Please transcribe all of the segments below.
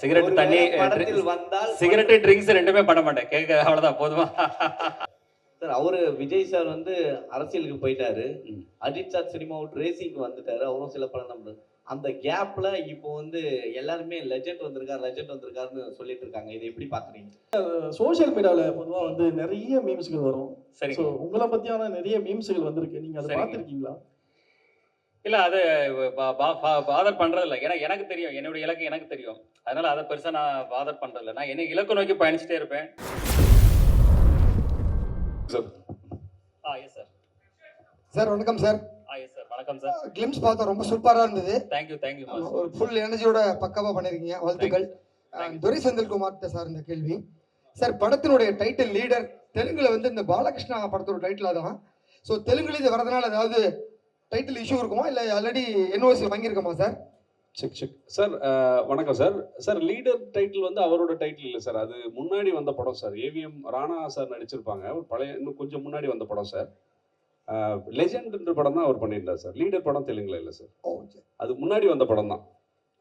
Cigarette தண்ணி படத்தில் வந்தால் சிகரெட் ட்ரிங்க்ஸ் ரெண்டுமே பண்ண மாட்டேன். கேட்க அவ்வளவுதான் போதுமா? சார் அவரு விஜய் சார் வந்து அரசியலுக்கு போயிட்டாரு. அஜித் சார் சினிமா விட்டு ரேசிங்க்கு வந்துட்டாரு. அவரும் சில படம் நம்ம அந்த கேப்ல இப்போ வந்து எல்லாருமே லெஜெண்ட் வந்திருக்காருன்னு சொல்லிட்டு இருக்காங்க. இதை எப்படி பாக்குறீங்க? சோஷியல் மீடியால பொதுவா வந்து நிறைய மீம்ஸ்கள் வரும். சரி. ஸோ உங்களை பத்தியான நிறைய மீம்ஸ்கள் வந்திருக்கு. நீங்க அதை சரிங்க. பார்த்திருக்கீங்களா? இல்ல அது பாதர் பண்றது இல்ல. ஏன்னா எனக்கு தெரியும், என்னுடைய இலக்கு எனக்கு தெரியும். அதனால அதை பெருசா நான் பாதர் பண்றது இல்ல. நான் என்ன இலக்கு நோக்கி பயணிச்சுட்டே இருப்பேன். Yes sir. சார் வணக்கம் சார். Yes sir. வணக்கம் சார். கிளிம்ஸ் பார்த்தா ரொம்ப சூப்பரா இருந்தது. தேங்க்யூ ஒரு ஃபுல் எனர்ஜியோட பக்காவா பண்ணிருக்கீங்க. வாழ்த்துக்கள். துரை செந்தில்குமார் சார் இந்த கேள்வி. சார் படத்தினுடைய டைட்டில் லீடர் தெலுங்குல வந்து இந்த பாலகிருஷ்ணா படத்தோட டைட்டில் அதான். ஸோ தெலுங்குல இது வரதுனால ஏதாவது டைட்டில் இஷ்யூ இருக்குமா இல்லை ஆல்ரெடி என்ஓசி வாங்கியிருக்கோமா சார்? Check sir. வணக்கம் சார். சார் லீடர் டைட்டில் வந்து அவரோட டைட்டில் இல்லை சார், அது முன்னாடி வந்த படம் சார். ஏவிஎம் ராணா சார் நடிச்சிருப்பாங்க. ஒரு பழைய இன்னும் கொஞ்சம் முன்னாடி வந்த படம் சார். லெஜெண்ட்ன்ற படம் தான் அவர் பண்ணியிருந்தார் சார். லீடர் படம் தெலுங்குல இல்லை சார், அது முன்னாடி வந்த படம் தான்.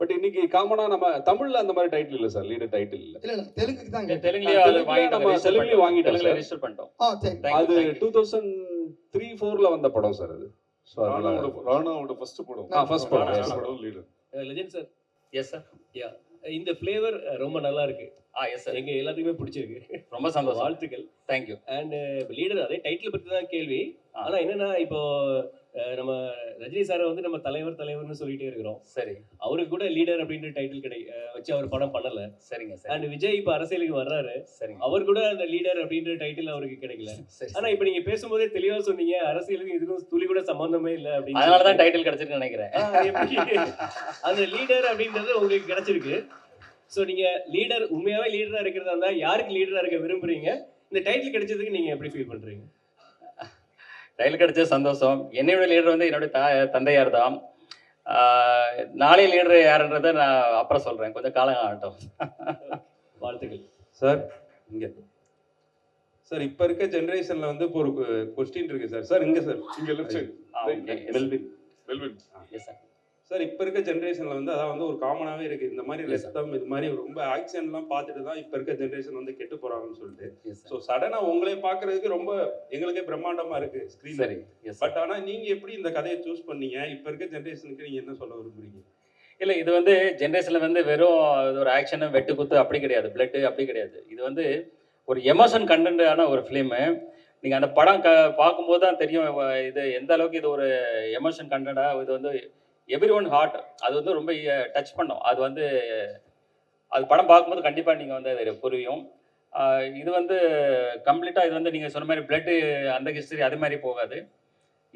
பட் இன்னைக்கு காமனா நம்ம தமிழ்ல அந்த மாதிரி டைட்டில் இல்லை சார், லீடர் டைட்டில் இல்லை. இல்ல தெலுங்குக்கு தான். தெலுங்குலயே வாங்கிட்டோம். ரெஜிஸ்டர் பண்ணிட்டோம். அது 2003-4ல வந்த படம் சார் அது. ஸோ ராணாவோட ஃபர்ஸ்ட் படம். ஃபர்ஸ்ட் படம் leader. Legend sir. Yes sir. Yeah இந்த ஃப்ளேவர் ரொம்ப நல்லா இருக்கு. Yes sir. எங்க எல்லாத்துக்குமே பிடிச்சிருக்கு. ரொம்ப சந்தோஷம். வாழ்த்துக்கள். தேங்க்யூ. அண்ட் லீடர் அதே டைட்டில் பற்றி தான் கேள்வி. ஆனா என்னன்னா இப்போ நம்ம ரஜினி சாரை வந்து நம்ம தலைவர்னு சொல்லிட்டே இருக்கிறோம். சரி. அவருக்கு கூட லீடர் அப்படின்ற டைட்டில் வச்சு அவர் படம் பண்ணல. சரிங்க சார். அண்ட் விஜய் இப்போ அரசியலுக்கு வர்றாரு. சரிங்க. அவர் கூட அந்த லீடர் அப்படின்ற டைட்டில் அவருக்கு கிடைக்கல. சரி. ஆனா இப்போ நீங்க பேசும்போதே தெளிவா சொன்னீங்க அரசியலுக்கு இதுக்கும் துளி கூட சம்பந்தமே இல்லை அப்படின்னு. அதனாலதான் டைட்டில் கிடைச்சிருக்குன்னு நினைக்கிறேன். அந்த லீடர் அப்படின்றது உங்களுக்கு கிடைச்சிருக்கு. ஸோ நீங்க லீடர் உண்மையாவே லீடரா இருக்கிறதா இருந்தா யாருக்கு லீடரா இருக்க விரும்புறீங்க? இந்த டைட்டில் கிடைச்சதுக்கு நீங்க எப்படி ஃபீல் பண்றீங்க? டைட்டில் கிடைச்ச சந்தோஷம். என்னோட லீடர் வந்து என்னுடைய தந்தையார் தான். நாளைய லீடர் யாருன்றதை நான் அப்புறம் சொல்றேன், கொஞ்சம் காலம் ஆகட்டும். வாழ்த்துக்கள் சார். இங்க சார் இப்போ இருக்க ஜெனரேஷன்ல வந்து இப்போ ஒரு கொஸ்டின் இருக்கு சார். சார் இங்க சார், இங்க left side. Melvin. Yes sir. Sir இப்போ இருக்க ஜென்ரேஷன்ல வந்து அதான் வந்து ஒரு காமனாகவே இருக்கு, இந்த மாதிரி ரத்தம் இது மாதிரி ரொம்ப ஆக்ஷன்லாம் பார்த்துட்டு தான் இப்போ இருக்க ஜென்ரேஷன் வந்து கெட்டு போறாங்கன்னு சொல்லிட்டு. ஸோ சடனா உங்களே பார்க்கறதுக்கு ரொம்ப எங்களுக்கே பிரம்மாண்டமா இருக்கு ஸ்க்ரீன். சரி. பட் ஆனா நீங்க எப்படி இந்த கதையை சூஸ் பண்ணீங்க? இப்போ இருக்க ஜென்ரேஷனுக்கு நீங்க என்ன சொல்ல விரும்புறீங்க? இல்லை, இது வந்து ஜென்ரேஷனில் வந்து வெறும் இது ஒரு ஆக்ஷனு வெட்டு குத்து அப்படி கிடையாது, பிளட்டு அப்படி கிடையாது. இது வந்து ஒரு எமோஷன் கண்டென்ட்டான ஒரு ஃபிலிமு. நீங்கள் அந்த படம் பார்க்கும்போது தான் தெரியும் இது எந்த அளவுக்கு இது ஒரு எமோஷன் கண்டென்ட்டாக. இது வந்து எவ்ரி ஒன் ஹார்ட், அது வந்து ரொம்ப டச் பண்ணும். அது வந்து அது படம் பார்க்கும்போது கண்டிப்பாக நீங்கள் வந்து அது புரியும். இது வந்து கம்ப்ளீட்டாக இது வந்து நீங்கள் சொன்ன மாதிரி பிளட்டு அந்த ஹிஸ்டரி அது மாதிரி போகாது.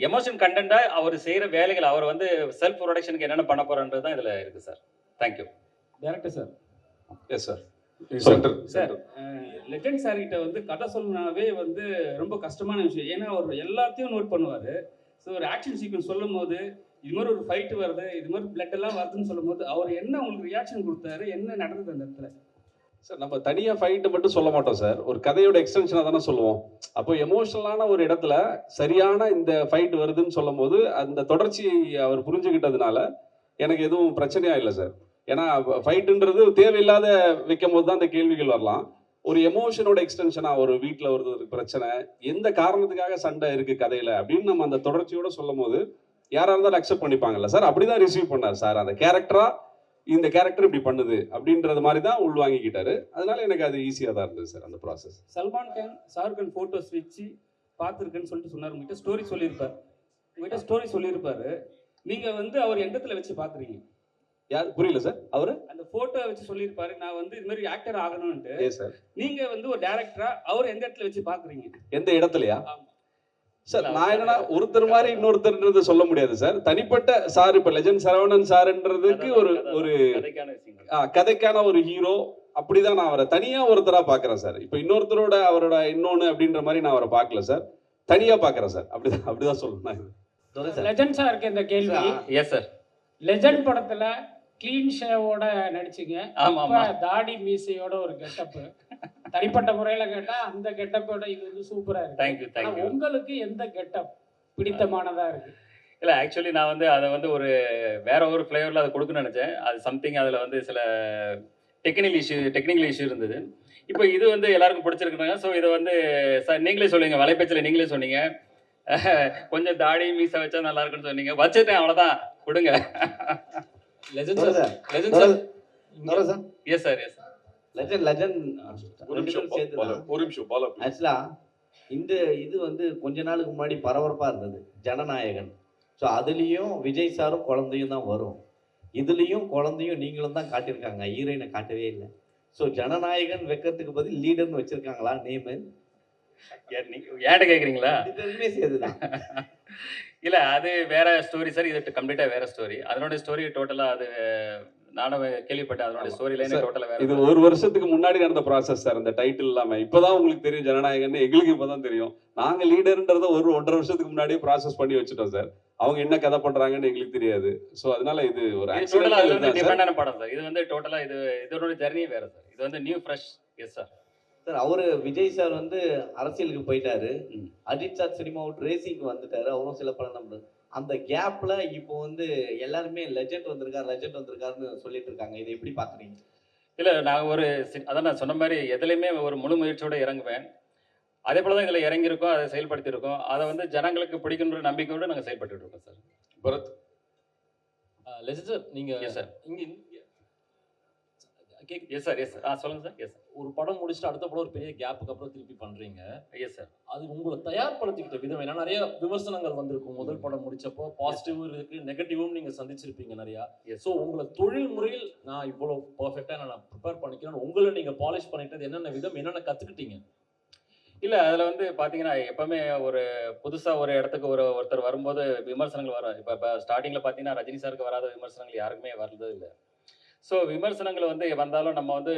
எமோஷன் கண்டென்ட்டாக அவர் செய்கிற வேலைகள், அவர் வந்து செல்ஃப் ப்ரொடக்ஷனுக்கு என்னென்ன பண்ண போகிறன்றது தான் இதில் இருக்குது sir. Thank you. Director sir. Yes sir. Sir legend sir கிட்ட வந்து கதை சொல்லணும்னாவே வந்து ரொம்ப கஷ்டமான விஷயம். ஏன்னா அவர் எல்லாத்தையும் நோட் பண்ணுவார். ஸோ ஒரு ஆக்ஷன் சீக்வன்ஸ் சொல்லும் போது இது மாதிரி ஒரு ஃபைட்டு வருது, இது மாதிரி பிளட் எல்லாம் வருதுன்னு சொல்லும் போது அவர் என்ன உங்களுக்கு ரியாக்ஷன் கொடுத்தாரு, என்ன நடந்தது அந்த இடத்துல? சார் நம்ம தனியாக ஃபைட்டு மட்டும் சொல்ல மாட்டோம் சார், ஒரு கதையோட எக்ஸ்டென்ஷனாக தானே சொல்லுவோம். அப்போ எமோஷனலான ஒரு இடத்துல சரியான இந்த ஃபைட் வருதுன்னு சொல்லும் போது அந்த தொடர்ச்சி அவர் புரிஞ்சுக்கிட்டதுனால எனக்கு எதுவும் பிரச்சனையா இல்லை சார். ஏன்னா ஃபைட்டுன்றது தேவையில்லாத வைக்கும் போது தான் அந்த கேள்விகள் வரலாம். ஒரு எமோஷனோட எக்ஸ்டென்ஷனாக ஒரு வீட்டில் ஒரு பிரச்சனை, எந்த காரணத்துக்காக சண்டை இருக்கு கதையில அப்படின்னு நம்ம அந்த தொடர்ச்சியோட சொல்லும் போது யாராக இருந்தாலும் அக்செப்ட் பண்ணிப்பாங்கல்ல சார். அப்படிதான் ரிசீவ் பண்ணார் சார். அந்த கேரக்டரா இந்த கேரக்டர் இப்படி பண்ணுது அப்படின்றது மாதிரி தான் உள்வாங்கிக்கிட்டாரு. அதனால எனக்கு அது ஈஸியாக தான் இருந்தது சார் அந்த ப்ராசஸ். சல்மான் கான் ஷாருக் கான் ஃபோட்டோஸ் வச்சு பார்த்துருக்கேன்னு சொல்லிட்டு சொன்னார். உங்ககிட்ட ஸ்டோரி சொல்லியிருப்பாரு. நீங்கள் வந்து அவர் எந்த இடத்துல வச்சு பார்க்குறீங்க? யார் புரியல சார்? அவரு அந்த போட்டோ வச்சு சொல்லியிருப்பாரு நான் வந்து இது மாதிரி ஆக்டர் ஆகணும்ட்டு. சார் நீங்க வந்து ஒரு டைரக்டரா அவர் எந்த இடத்துல வச்சு பாக்குறீங்க? எந்த இடத்துலயா சார்? நான் என்னன்னா ஒருத்தர் மாதிரி இன்னொருத்தர்ன்றது சொல்ல முடியாது சார். தனிப்பட்ட சார் இப்ப லெஜெண்ட் சரவணன் சார்ன்றதுக்கு ஒரு கதைக்கான ஒரு ஹீரோ அப்படிதான் நான் அவரை தனியா ஒருத்தரா பாக்குறேன் சார். இப்ப இன்னொருத்தரோட அவரோட இன்னொன்னு அப்படின்ற மாதிரி நான் அவரை பார்க்கல சார், தனியா பாக்குறேன் சார். அப்படிதான் சொல்லணும். லெஜெண்ட் சாருக்கு இந்த கேள்வி. Yes sir. லெஜெண்ட் படத்துல கிளீன் ஷேவோட நடிச்சிங்க. தாடி மீசையோட ஒரு கெட்டப். தனிப்பட்ட முறையில கேட்டா அந்த கெட்டப்போட இது வந்து சூப்பரா இருக்கு. உங்களுக்கு எந்த கெட்டப் பிடித்தமானதா இருக்கு? இல்லை, ஆக்சுவலி நான் வந்து அதை வந்து ஒரு வேற ஒரு ஃப்ளேவரில் அதை கொடுக்கணும்னு நினச்சேன். அது சம்திங் அதில் வந்து சில டெக்னிக்கல் இஷ்யூ இருந்தது. இப்போ இது வந்து எல்லாருக்கும் பிடிச்சிருக்குறாங்க. ஸோ இதை வந்து சார் நீங்களே சொல்லுங்க, வலைப்பேச்சில் நீங்களே சொன்னீங்க கொஞ்சம் தாடி மீசை வச்சா நல்லா இருக்குன்னு சொன்னீங்க. வச்சுட்டேன், அவ்வளோதான், கொடுங்க. Legend sir yes sir, yes sir. Legend ஒரு நிமிஷம் பாலா ஆக்சுவலா இந்த இது வந்து கொஞ்ச நாளுக்கு முன்னாடி பரபரப்பா இருந்தது, ஜனநாயகன். ஸோ அதுலேயும் விஜய் சாரும் குழந்தையும் தான் வரும், இதுலேயும் குழந்தையும் நீங்களும் தான் காட்டியிருக்காங்க, ஹீரோயினை காட்டவே இல்லை. ஸோ ஜனநாயகன் வைக்கிறதுக்கு பதில் லீடர்னு வச்சிருக்காங்களா நேமு? ஏன்ட்ட கேட்குறீங்களா? இதுவுமே சேர்த்துதான். இல்லை, அது வேற ஸ்டோரி சார், இது கம்ப்ளீட்டாக வேற ஸ்டோரி. அதனோட ஸ்டோரி டோட்டலாக அது நானும் கேள்விப்பட்டேன். அதனோட ஸ்டோரி லைனே டோட்டலாக வேற. இது ஒரு வருஷத்துக்கு முன்னாடி நடந்த ப்ராசஸ் சார். இந்த டைட்டில் இல்லாம இப்பதான் உங்களுக்கு தெரியும் ஜனநாயகன்னு, எங்களுக்கு இப்பதான் தெரியும். நாங்க லீடர்ன்றத ஒரு 1.5 வருஷத்துக்கு முன்னாடியே ப்ராசஸ் பண்ணி வச்சுட்டோம் சார். அவங்க என்ன கதை பண்றாங்கன்னு எங்களுக்கு தெரியாது. ஸோ அதனால இது ஒரு டிஃபரெண்டான படம் சார். இது வந்து டோட்டலா இதோட ஜர்னி வேற சார். இது வந்து new fresh. Yes sir. Sir அவரு விஜய் சார் வந்து அரசியலுக்கு போயிட்டாரு, அஜித் சார் சினிமா விட்டு ரேசிங்க்கு வந்துட்டாரு, அவரும் சில படம் நம்புறது. அந்த கேப்ல இப்போ வந்து எல்லாருமே லெஜெண்ட் வந்திருக்காருன்னு சொல்லிட்டு இருக்காங்க. இதை எப்படி பாக்குறீங்க? இல்லை, நான் அதான் நான் சொன்ன மாதிரி எதுலையுமே ஒரு முழு முயற்சியோட இறங்குவேன். அதே போல தான் இதில் இறங்கியிருக்கோம், அதை செயல்படுத்தியிருக்கோம். அதை வந்து ஜனங்களுக்கு பிடிக்குன்ற நம்பிக்கையோடு நாங்கள் செயல்பட்டு இருக்கோம் சார். பரத் லெஜண்ட் சார், நீங்கள் சார் இங்கே எஸ் சார், எஸ் சார். சொல்லுங்கள் சார். Yes sir. ஒரு படம் முடிச்சுட்டு அடுத்த படம் ஒரு பெரிய கேப்புக்கு அப்புறம் திருப்பி பண்ணுறீங்க. Yes sir. அது உங்களை தயார்படுத்திக்கிட்ட விதம் ஏன்னா நிறைய விமர்சனங்கள் வந்திருக்கும். முதல் படம் முடிச்சப்போ பாசிட்டிவும் இருக்குது, நெகட்டிவும் நீங்கள் சந்திச்சிருப்பீங்க நிறையா. ஸோ உங்களை தொழில் முறையில் நான் இவ்வளோ பர்ஃபெக்டாக நான் ப்ரிப்பேர் பண்ணிக்கிறேன், உங்களை நீங்கள் பாலிஷ் பண்ணிட்டது என்னென்ன விதம், என்னென்ன கற்றுக்கிட்டீங்க? இல்லை, அதில் வந்து பார்த்தீங்கன்னா எப்போவுமே ஒரு புதுசாக ஒரு இடத்துக்கு ஒருத்தர் வரும்போது விமர்சனங்கள் வரும். இப்போ ஸ்டார்டிங்கில் பார்த்தீங்கன்னா ரஜினி சாருக்கு வராத விமர்சனங்கள் யாருக்குமே வர்றது இல்லை. ஸோ விமர்சனங்கள் வந்து வந்தாலும் நம்ம வந்து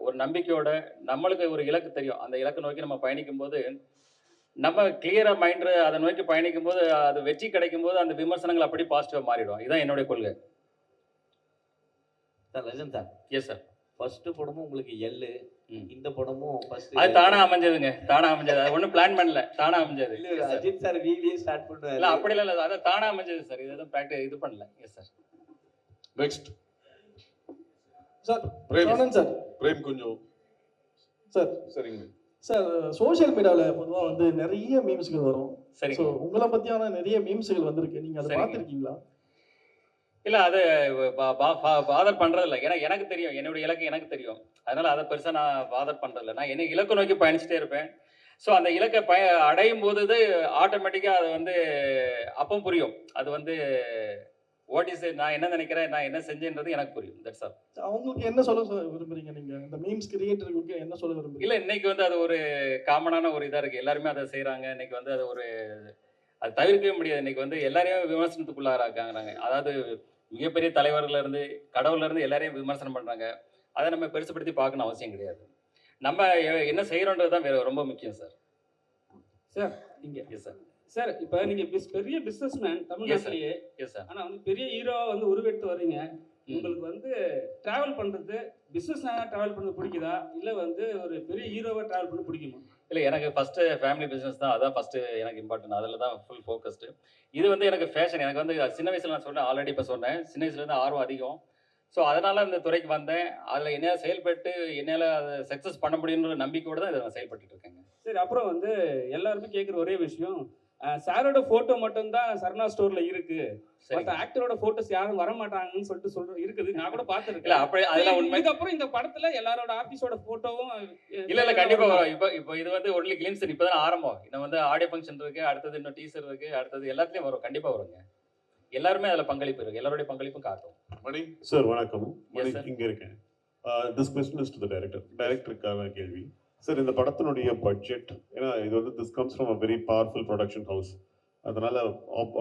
ஒரு நம்பிக்கையோட, நம்மளுக்கு ஒரு இலக்கு தெரியும், அந்த இலக்கை நோக்கி நம்ம பயணிக்கும் போது நம்ம கிளியராக மைண்டு அதை நோக்கி பயணிக்கும் போது அது வெற்றி கிடைக்கும் போது அந்த விமர்சனங்கள் அப்படி பாசிட்டிவாக மாறிடும். இதுதான் என்னுடைய கொள்கை sir. Legend sir. Yes sir. First படமும் உங்களுக்கு எல்லு, இந்த படமும் ஃபர்ஸ்ட் அது தானா அமைஞ்சதுங்க, தானா அமைஞ்சது. அது ஒன்றும் பிளான் பண்ணல, தானா அமைஞ்சது. அஜித் சார் வீடியோ ஸ்டார்ட் பண்ணுவாரு. இல்லை அப்படி இல்லை, அது தானா அமைஞ்சது சார். இது எதுவும் ப்ராக்டிஸ் இது பண்ணல. Yes sir. Next sir frame sir. Frame கொஞ்சம் சார். சரிங்க சார், சோஷியல் மீடியாவில் பொதுவாக வந்து நிறைய மீம்ஸ்கள் வரும். சரி. ஸோ உங்களை பற்றியான நிறைய மீம்ஸ்கள் வந்திருக்கு, நீங்கள் அதை பார்த்துருக்கீங்களா? இல்லை, அது பாதர் பண்ணுறதில்ல. ஏன்னா எனக்கு தெரியும், என்னுடைய இலக்கு எனக்கு தெரியும். அதனால் அதை பெருசாக நான் பாதர் பண்ணுறதில்ல. நான் என்னை இலக்கு நோக்கி பயணிச்சுட்டே இருப்பேன். ஸோ அந்த இலக்கை அடையும் போது ஆட்டோமேட்டிக்காக அது வந்து அப்போ புரியும். அது வந்து வாட் இஸ் நான் என்ன நினைக்கிறேன், நான் என்ன செஞ்சேன்றது எனக்கு புரியும். That's all. அவங்களுக்கு என்ன சொல்ல விரும்புறீங்க நீங்கள், இந்த மீம்ஸ் கிரியேட்டருக்கு என்ன சொல்ல விரும்புறீங்க? இல்லை, இன்னைக்கு வந்து அது ஒரு காமனான ஒரு இதாக இருக்குது. எல்லாருமே அதை செய்கிறாங்க. இன்னைக்கு வந்து அது தவிர்க்கவே முடியாது. இன்னைக்கு வந்து எல்லாரையும் விமர்சனத்துக்குள்ளாராங்க. அதாவது மிகப்பெரிய தலைவர்கள்லேருந்து கடவுள்லேருந்து எல்லாரையும் விமர்சனம் பண்ணுறாங்க. அதை நம்ம பெருசுப்படுத்தி பார்க்கணும் அவசியம் கிடையாது. நம்ம என்ன செய்கிறோன்றது தான் ரொம்ப முக்கியம் சார். சார் இங்கே எஸ் சார். சார், இப்போ நீங்கள் பெரிய பிஸ்னஸ் மேன் தமிழ்நாட்டிலேயே. Yes sir. ஆனால் வந்து பெரிய ஹீரோவாக வந்து உருவெடுத்து வரீங்க. உங்களுக்கு வந்து ட்ராவல் பண்ணுறது, பிஸ்னஸ் ட்ராவல் பண்ணுறது பிடிக்குதா, இல்லை வந்து ஒரு பெரிய ஹீரோவாக ட்ராவல் பண்ண பிடிக்குமா? இல்லை, எனக்கு ஃபஸ்ட்டு ஃபேமிலி பிஸ்னஸ் தான். அதான் ஃபஸ்ட்டு எனக்கு இம்பார்ட்டன்ட். அதில் தான் ஃபுல் ஃபோக்கஸ்டு. இது வந்து எனக்கு ஃபேஷன். எனக்கு வந்து சின்ன வயசில் நான் சொன்னேன், ஆல்ரெடி இப்போ சொன்னேன், சின்ன வயசுலேருந்து ஆர்வம் அதிகம். ஸோ அதனால் இந்த துறைக்கு வந்தேன். அதில் என்னால் செயல்பட்டு என்னால் அதை சக்ஸஸ் பண்ண முடியுன்ற நம்பிக்கையோடு தான் இதை நான் செயல்பட்டு இருக்கேங்க. சரி, அப்புறம் வந்து எல்லாருமே கேட்குற ஒரே விஷயம், சாரோட ஃபோட்டோ மட்டும்தான் சரணா ஸ்டோரில் இருக்குது, மற்ற ஆக்டரோட ஃபோட்டோஸ் யாரும் வர மாட்டாங்கன்னு சொல்லிட்டு இருக்குது. நான் கூட பார்த்துருக்கேன். அப்படி அதெல்லாம் உண்மை. இதுக்கப்புறம் இந்த படத்தில் எல்லாரோட ஆர்டிஸ்டோட ஃபோட்டோவும் இல்லை கண்டிப்பாக வரும். இப்போ இது வந்து ஒன்லி கிளிம்ஸ். இப்போ தான் ஆரம்பம். இன்னும் வந்து ஆடியோ ஃபங்க்ஷன் இருக்குது, அடுத்தது இன்னும் டீசர் இருக்குது, அடுத்தது எல்லாத்துலேயும் வரும். கண்டிப்பாக வருங்க. எல்லாருமே அதில் பங்களிப்பு இருக்குது. எல்லாருடைய பங்களிப்பும் காட்டும். மணி சார் வணக்கம். மணி இங்கே இருக்கேன். This question is to the டைரக்டருக்கான கேள்வி. சார், இந்த படத்தினுடைய பட்ஜெட், ஏன்னா இது வந்து this comes from a very powerful production house. அதனால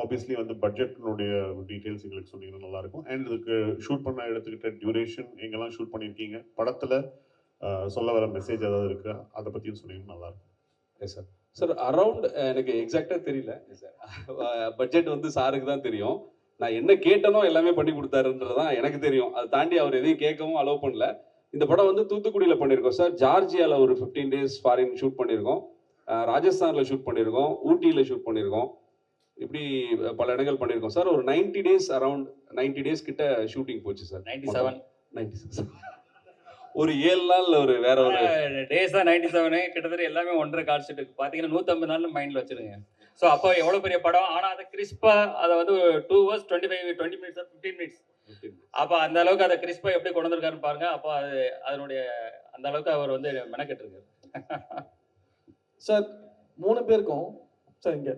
ஆப்வியஸ்லி வந்து பட்ஜெட்னுடைய டீட்டெயில்ஸ் எங்களுக்கு சொன்னீங்கன்னா நல்லாயிருக்கும். அண்ட் இதுக்கு ஷூட் பண்ண எடுத்துக்கிட்ட டியூரேஷன், எங்கெல்லாம் ஷூட் பண்ணியிருக்கீங்க, படத்தில் சொல்ல வர மெசேஜ் ஏதாவது இருக்குது, அதை பற்றியும் சொன்னீங்கன்னா நல்லாயிருக்கும். Yes sir. சார், அரௌண்ட் எனக்கு எக்ஸாக்டாக தெரியல சார். பட்ஜெட் வந்து சாருக்கு தான் தெரியும். நான் என்ன கேட்டனோ எல்லாமே பண்ணி கொடுத்தாருன்றது தான் எனக்கு தெரியும். அதை தாண்டி அவர் எதையும் கேட்கவும் அலோவ் பண்ணல. இந்த படம் வந்து தூத்துக்குடியில் பண்ணியிருக்கோம் சார். ஜார்ஜியாவில் ஒரு 15 days ஃபாரின் ஷூட் பண்ணியிருக்கோம். ராஜஸ்தானில் ஷூட் பண்ணியிருக்கோம். ஊட்டியில் ஷூட் பண்ணியிருக்கோம். இப்படி பல இடங்கள் பண்ணியிருக்கோம் சார். ஒரு 90 days அரௌண்ட் 90 days கிட்ட ஷூட்டிங் போச்சு சார். 97. ஒரு 7 நாள் ஒரு வேற ஒரு டேஸ் தான் 97 கிட்டத்தட்ட எல்லாமே 1.5 கால் ஷீட் பார்த்தீங்கன்னா 150 நாள் மைண்டில் வச்சிருங்க. ஸோ அப்போ எவ்வளோ பெரிய படம், ஆனால் அதை கிறிஸ்பாக அதை வந்து 2 hours 20 minutes 15 minutes அப்போ அந்த அளவுக்கு அதை கிறிஸ்பாக எப்படி கொண்டு வந்திருக்காருன்னு பாருங்க. அப்போ அது அதனுடைய அந்த அளவுக்கு அவர் வந்து மெனக்கெட்டு இருக்காரு. சார் 3 பேருக்கும் சார் இங்கே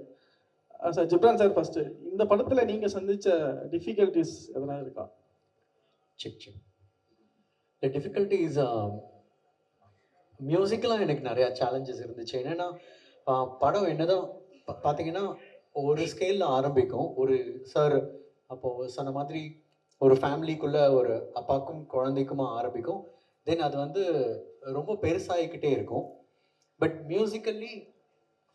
சார் ஜிப்ரான் சார் ஃபர்ஸ்ட், இந்த படத்தில் நீங்கள் சந்திச்ச டிஃபிகல்ட்டிஸ் எதனா இருக்கா? செக் த டிஃபிகல்ட்டிஸ் மியூசிக்கெலாம் எனக்கு நிறையா சேலஞ்சஸ் இருந்துச்சு. என்னென்னா படம் என்னதான் பார்த்தீங்கன்னா ஒரு ஸ்கேலில் ஆரம்பிக்கும். ஒரு சார் அப்போது சொன்ன மாதிரி ஒரு ஃபேமிலிக்குள்ளே ஒரு அப்பாவுக்கும் குழந்தைக்குமா ஆரம்பிக்கும். தென் அது வந்து ரொம்ப பெருசாகிக்கிட்டே இருக்கும். பட் மியூசிக்கல்லி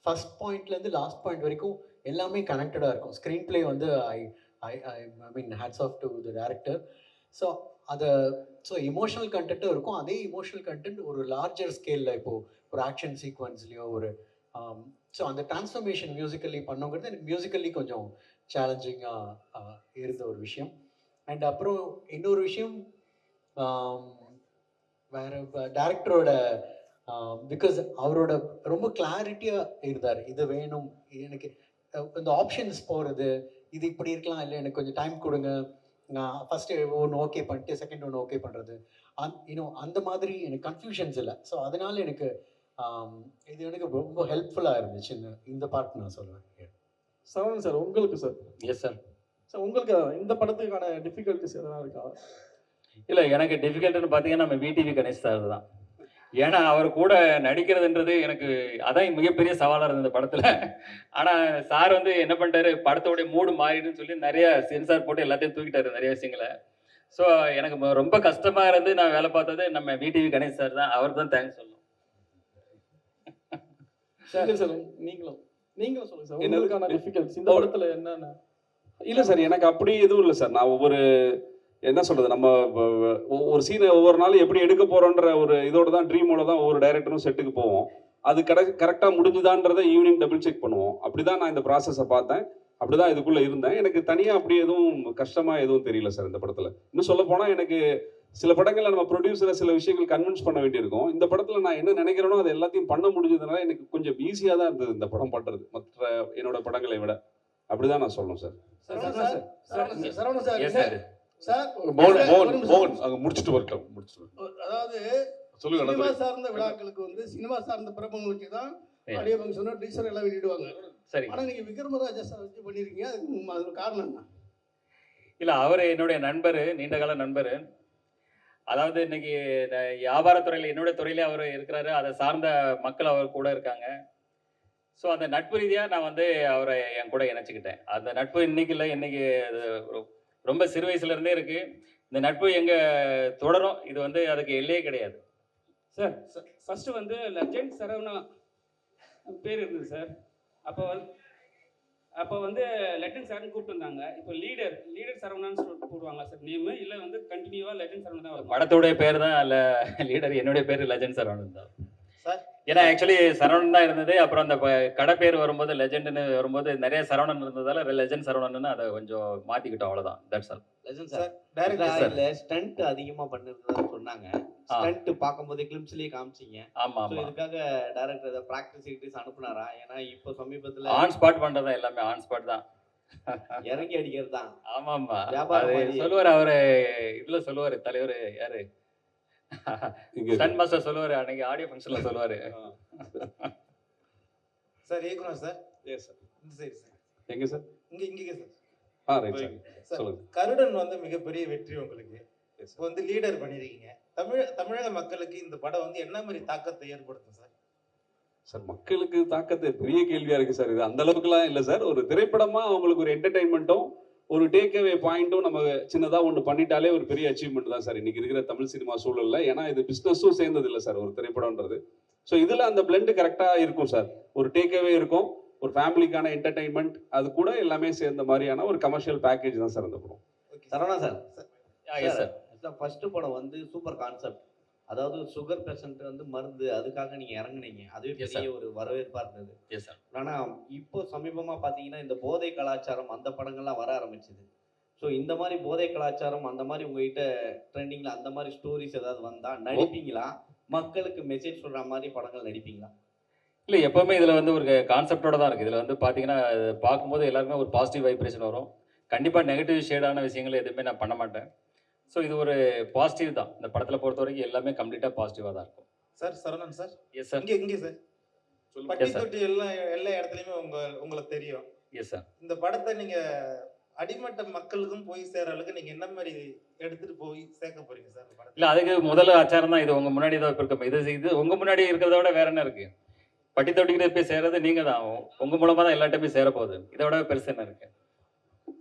ஃபஸ்ட் பாயிண்ட்லேருந்து லாஸ்ட் பாயிண்ட் வரைக்கும் எல்லாமே கனெக்டடாக இருக்கும். ஸ்க்ரீன் பிளே வந்து I mean hats off to the director. So so emotional கண்டென்ட்டும் இருக்கும். அதே இமோஷனல் கண்டென்ட் ஒரு லார்ஜர் ஸ்கேலில் இப்போது ஒரு ஆக்ஷன் சீக்வன்ஸ்லேயோ ஒரு ஸோ அந்த டிரான்ஸ்ஃபர்மேஷன் மியூசிக்கல்லி பண்ணுங்கிறது எனக்கு மியூசிக்கல்லி கொஞ்சம் சேலஞ்சிங்காக இருந்த ஒரு விஷயம். அண்ட் அப்புறம் இன்னொரு விஷயம் வேறு டேரக்டரோட பிகாஸ் அவரோட ரொம்ப கிளாரிட்டியாக இருந்தார். இது வேணும், எனக்கு இந்த ஆப்ஷன்ஸ் போகிறது, இது இப்படி இருக்கலாம், இல்லை எனக்கு கொஞ்சம் டைம் கொடுங்க, நான் ஃபஸ்ட்டு ஒன்று ஓகே பண்ணிட்டு செகண்ட் ஒன்று ஓகே பண்ணுறது, இன்னும் அந்த மாதிரி எனக்கு கன்ஃபியூஷன்ஸ் இல்லை. ஸோ அதனால் எனக்கு இது எனக்கு ரொம்ப ஹெல்ப்ஃபுல்லாக இருந்துச்சு இந்த பார்ட் நான் சொல்லுவேன். சரவணன் சார் உங்களுக்கு சார். Yes sir. சார் உங்களுக்கு இந்த படத்துக்கான டிஃபிகல்ட்டிஸ் எதனா இருக்கா? இல்லை, எனக்கு டிஃபிகல்ட்டுன்னு பார்த்தீங்கன்னா நம்ம விடிவி கணேஷ் சார் தான். ஏன்னா அவர் கூட நடிக்கிறதுன்றது எனக்கு அதான் மிகப்பெரிய சவாலாக இருந்தது இந்த படத்தில். ஆனால் சார் வந்து என்ன பண்ணிட்டாரு, படத்தோடைய மூடு மாறிடுன்னு சொல்லி நிறைய சென்சார் போட்டு எல்லாத்தையும் தூக்கிட்டாரு நிறைய விஷயங்களை. ஸோ எனக்கு ரொம்ப கஷ்டமாக இருந்து நான் வேலை பார்த்தது நம்ம விடிவி கணேஷ் சார் தான். அவர் தான் தேங்க்ஸ் சொல்லணும். சார் நீங்களும் சொல்லுங்க சார் உங்களுக்கான டிஃபிகல்ட்டிஸ் இந்த படத்தில் என்னென்ன? இல்லை சார், எனக்கு அப்படி எதுவும் இல்லை சார். நான் ஒவ்வொரு என்ன சொல்கிறது, நம்ம ஒரு சீனை ஒவ்வொரு நாளும் எப்படி எடுக்க போகிறோன்ற ஒரு இதோடு தான் ட்ரீமோட தான் ஒவ்வொரு டைரக்டரும் செட்டுக்கு போவோம். அது கரெக்டாக முடிஞ்சுதான்றதை ஈவினிங் டபுள் செக் பண்ணுவோம். அப்படி தான் நான் இந்த ப்ராசஸை பார்த்தேன், அப்படி தான் இதுக்குள்ளே இருந்தேன். எனக்கு தனியாக அப்படி எதுவும் கஷ்டமாக எதுவும் தெரியல சார் இந்த படத்தில். இன்னும் சொல்ல போனால் எனக்கு சில படங்களில் நம்ம ப்ரொடியூசரை சில விஷயங்கள் கன்வின்ஸ் பண்ண வேண்டியிருக்கும். இந்த படத்தில் நான் என்ன நினைக்கிறேனோ அது எல்லாத்தையும் பண்ண முடிஞ்சதுனால எனக்கு கொஞ்சம் ஈஸியாக தான் இருந்தது இந்த படம் பண்ணுறது மற்ற என்னோட படங்களை விட. அப்படி தான் நான் சொல்லணும் சார். சரவணன் சார் சார் மோகன் அங்க முடிச்சிட்டு வரட்டும். அதாவது சொல்லுங்க. சினிமா சார்ந்த விழாக்களுக்கு வந்து சினிமா சார்ந்த பிரபலங்கள் வச்சு தான் ஆடியோ ஃபங்க்ஷனோ டீசர் எல்லாம் வெளியிடுவாங்க. சரி. ஆனால் நீங்கள் விக்ரமராஜா சார் வச்சு பண்ணியிருக்கீங்க, அதுக்கு காரணம் என்ன? இல்லை, அவர் என்னுடைய நண்பர், நீண்ட கால நண்பர். அதாவது இன்னைக்கு வியாபாரத்துறையில் என்னுடைய துறையிலே அவர் இருக்கிறாரு, அதை சார்ந்த மக்கள் அவர் கூட இருக்காங்க. ஸோ அந்த நட்பு ரீதியாக நான் வந்து அவரை என் கூட இணைச்சிக்கிட்டேன். அந்த நட்பு இன்னைக்கு இல்லை, இன்னைக்கு ரொம்ப சிறு வயசுலேருந்தே இருக்குது. இந்த நட்பு எங்கே தொடரும், இது வந்து அதுக்கு எல்லையே கிடையாது. சார் ஃபஸ்ட்டு வந்து லெஜண்ட் சரவணா பேர் இருந்தது சார். அப்போ வந்து லெஜண்ட் சரவணன் கூப்பிட்டு வந்தாங்க. இப்போ லீடர் சரவணான்னு சொல்லிட்டு போடுவாங்களா சார் நேமு, இல்லை வந்து கண்டினியூவாக லெஜண்ட் சரவணன் தான் வரும்? படத்துடைய பேர் தான் இல்லை லீடர், என்னுடைய பேர் லெஜண்ட் சரவணன் தான் சார். ஏன்னா ஆக்சுவலி சரவணன் தான் இருந்தது. அப்புறம் அந்த கடை பேர் வரும்போது லெஜெண்டுன்னு வரும்போது நிறைய சரவணன் இருந்ததால லெஜண்ட் சரவணன் அதை கொஞ்சம் மாற்றிக்கிட்டோம், அவ்வளோதான். That's all. Legend sir director stunt அதிகமாக பண்ணிருந்ததா சொன்னாங்க. ஸ்டண்ட் பார்க்கும்போதே கிளிம்ஸ்லயே காமிச்சிங்க. ஆமா ஆமா. இதுக்காக டைரக்டர் ஏதாவது ப்ராக்டிஸ் அனுப்புனாரா? ஏன்னா இப்போ சமீபத்தில் ஆன் ஸ்பாட் பண்ணுறதா, எல்லாமே ஆன் ஸ்பாட் தான், இறங்கி அடிக்கிறது தான். ஆமா ஆமா. சொல்லுவார் அவரு, இதுல சொல்லுவார் தலைவர் யாரு, ஸ்டன் மாஸ்டர் சொல்லுவாரு, அன்னைக்கு ஆடியோ ஃபங்க்ஷன்ல சொல்லுவாரு. சார் இயக்குனர் சார். Yes sir. இந்த சைடு சார். எங்க சார்? இங்கே சார். Right sir. சொல்லுங்க. கருடன் வந்து மிகப்பெரிய வெற்றி உங்களுக்கு. இப்போ வந்து லீடர் பண்ணிருக்கீங்க. தமிழக மக்களுக்கு இந்த படம் வந்து என்ன மாதிரி தாக்கத்தை ஏற்படுத்தும் சார்? சார் மக்களுக்கு தாக்கத்தை பெரிய கேள்வியா இருக்கு சார். இது அந்த அளவுக்குலாம் இல்லை சார். ஒரு திரைப்படமா அவங்களுக்கு ஒரு என்டர்டைன்மெண்ட்டும் ஒரு டேக் அவே பாயிண்ட்டும் நம்ம சின்னதாக ஒன்று பண்ணிட்டாலே ஒரு பெரிய அச்சீவ்மெண்ட் தான் சார் இன்னைக்கு இருக்கிற தமிழ் சினிமா சூழலில். ஏன்னா இது பிஸ்னஸும் சேர்ந்தது இல்லை சார் ஒரு திரைப்படம்ன்றது. ஸோ இதில் அந்த பிளெண்டு கரெக்டாக இருக்கும் சார். ஒரு டேக் அவே இருக்கும், ஒரு ஃபேமிலிக்கான என்டர்டைன்மெண்ட், அது கூட எல்லாமே சேர்ந்த மாதிரியான ஒரு கமர்ஷியல் பேக்கேஜ் தான் சார் அந்த படம். சரவணா சார். ஃபர்ஸ்ட் படம் வந்து சூப்பர் கான்செப்ட். அதாவது சுகர் பேஷண்ட் வந்து மருந்து, அதுக்காக நீங்க இறங்குனீங்க, அதுவே பெரிய ஒரு வரவேற்பா இருந்தது. ஆனா இப்போ சமீபமா பாத்தீங்கன்னா இந்த போதை கலாச்சாரம் அந்த படங்கள்லாம் வர ஆரம்பிச்சது. ஸோ இந்த மாதிரி போதை கலாச்சாரம் அந்த மாதிரி உங்ககிட்ட ட்ரெண்டிங்கில் அந்த மாதிரி ஸ்டோரிஸ் ஏதாவது வந்தால் நடிப்பீங்களா? மக்களுக்கு மெசேஜ் சொல்கிற மாதிரி படங்கள் நடிப்பீங்களா? இல்லை, எப்போவுமே இதில் வந்து ஒரு கான்செப்டோட தான் இருக்குது. இதில் வந்து பார்த்தீங்கன்னா பார்க்கும்போது எல்லாருமே ஒரு பாசிட்டிவ் வைப்ரேஷன் வரும். கண்டிப்பாக நெகட்டிவ் ஷேடான விஷயங்கள் எதுவுமே நான் பண்ண மாட்டேன். ஸோ இது ஒரு பாசிட்டிவ் தான். இந்த படத்தில் பொறுத்த வரைக்கும் எல்லாமே கம்ப்ளீட்டாக பாசிட்டிவாக தான் இருக்கும். Sir Saravanan sir. Yes sir. இங்கே சார் பட்டி தொட்டி எல்லா இடத்துலையுமே உங்களுக்கு தெரியும். Yes sir. இந்த படத்தை நீங்கள் அடிமட்ட மக்களுக்கும் போய் சேர அளவுக்கு நீங்கள் என்ன மாதிரி எடுத்துகிட்டு போய் சேர்க்க போறீங்க சார் படத்தை? இல்லை, அதுக்கு முதல்ல ஆச்சாரம் தான் இது. உங்கள் முன்னாடி தான் இப்போ இருக்க இது உங்கள் முன்னாடி இருக்கிறத விட வேற என்ன இருக்குது? பட்டி தொட்டிக்கிட்ட போய் சேர்றது நீங்கள் தான். உங்கள் மூலமாக தான் எல்லார்ட்டையும் போய் சேர போகுது. இதை விட பெருசு என்ன இருக்குது?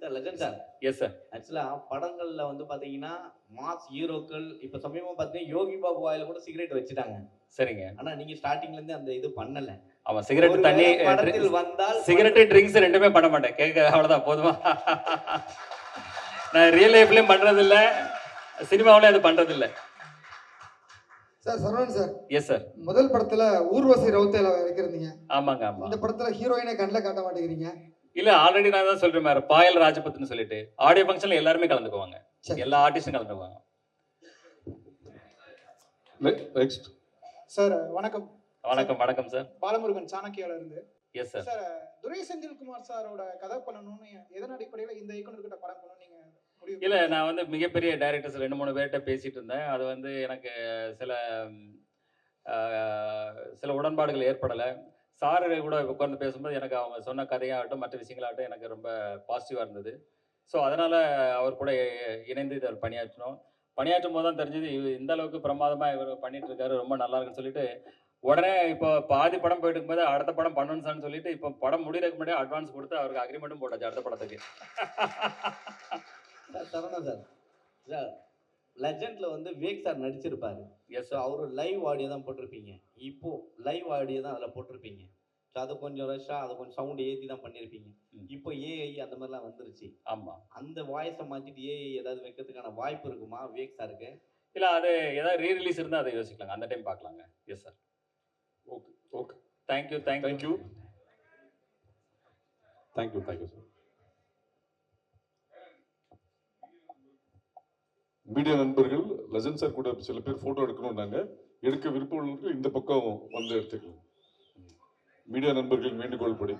Sir legend sir. Yes sir. ஆக்சுவலாக படங்களில் வந்து பார்த்தீங்கன்னா மாஸ் ஹீரோக்கள் இப்போ சமீபமாக பார்த்தீங்கன்னா யோகி பாபு வாயில கூட சிகரெட் வச்சுட்டாங்க. சரிங்க. ஆனால் நீங்கள் ஸ்டார்டிங்லேருந்து அந்த இது பண்ணலை. ஆமாம், சிகரெட் தண்ணி படத்தில் வந்தால் சிகரெட்டு ட்ரிங்க்ஸ் ரெண்டுமே பண்ண மாட்டேன். கேட்க அவ்வளோதான் போதுமா? நான் ரியல் லைஃப்லேயும் பண்ணுறதில்ல, சினிமாவிலையும் அது பண்ணுறதில்ல. Sir Saravanan sir. Yes sir. முதல் படத்துல ஊர்வசி ரவுத்தையில வைக்கிறீங்க. ஆமாங்க ஆமாம். இந்த படத்துல ஹீரோயினை கண்ணில் காட்ட மாட்டேங்கிறீங்க. இல்ல, ஆல்ரெடி நான் தான் சொல்றேன் மேடம், பாயல் ராஜபத்னு சொல்லிட்டு ஆடியோ ஃபங்க்ஷன்ல எல்லாருமே கலந்துக்குவாங்க. எல்லா ஆர்டிஸ்டும் கலந்துக்குவாங்க. நெக்ஸ்ட் சார் வணக்கம். வணக்கம். வணக்கம் சார். பாலமுருகன் சாணக்கியால இருந்து. Yes sir. சார் துரை செந்தில்குமார் சாரோட கதை பண்ணணும்னு எதன் அடிப்படையில் இந்த இயக்குனர்கிட்ட படம் பண்ணணும் நீங்க முடிவு? இல்ல, நான் வந்து மிகப்பெரிய டைரக்டர்ஸ் 2-3 பேர்கிட்ட பேசிட்டு இருந்தேன். அது வந்து எனக்கு சில உடன்பாடுகள் ஏற்படலை. சார் கூட உட்கார்ந்து பேசும்போது எனக்கு அவங்க சொன்ன கதையாகட்டும் மற்ற விஷயங்களாகட்டும் எனக்கு ரொம்ப பாசிட்டிவாக இருந்தது. ஸோ அதனால் அவர் கூட இணைந்து இதை பணியாற்றும் போது தான் தெரிஞ்சது இந்த அளவுக்கு பிரமாதமாக இவர் பண்ணிட்டு இருக்காரு, ரொம்ப நல்லா இருக்குன்னு சொல்லிட்டு உடனே இப்போ பாதி படம் போயிட்டு இருக்கும்போது அடுத்த படம் பண்ணணும்னு சொல்லிட்டு இப்போ படம் முடிகிறதுக்கு முன்னாடி அட்வான்ஸ் கொடுத்து அவருக்கு அக்ரிமெண்ட்டும் போட்டாச்சு அடுத்த படத்துக்கு. சரவணன் சார். சார் லெஜண்ட்ல வந்து விவேக் சார் நடிச்சிருப்பாரு. எஸ். அவரு லைவ் ஆடியோ தான் போட்டிருப்பீங்க. இப்போ லைவ் ஆடியோ தான் அதில் போட்டிருப்பீங்க. ஸோ அது கொஞ்சம் ரஷ்ஷாக அதை கொஞ்சம் சவுண்டு ஏற்றி தான் பண்ணியிருப்பீங்க. இப்போ ஏஐ அந்த மாதிரிலாம் வந்துருச்சு. ஆமாம். அந்த வாய்ஸை மாற்றிட்டு ஏஐ ஏதாவது வைக்கிறதுக்கான வாய்ப்பு இருக்குமா விவேக் சாருக்கு? இல்லை, அது ஏதாவது ரீரிலீஸ் இருந்தால் அதை யோசிக்கலாங்க, அந்த டைம் பார்க்கலாங்க. Yes sir. Okay okay. Thank you thank you sir. Media நண்பர்கள் லெஜண்ட் சார் கூட சில பேர் ஃபோட்டோ எடுக்கணும்னாங்க. எடுக்க விருப்பம் உள்ளவர்கள் இந்த பக்கம் வந்து எடுத்துக்கலாம். மீடியா நண்பர்கள் வேண்டுகோள் படி.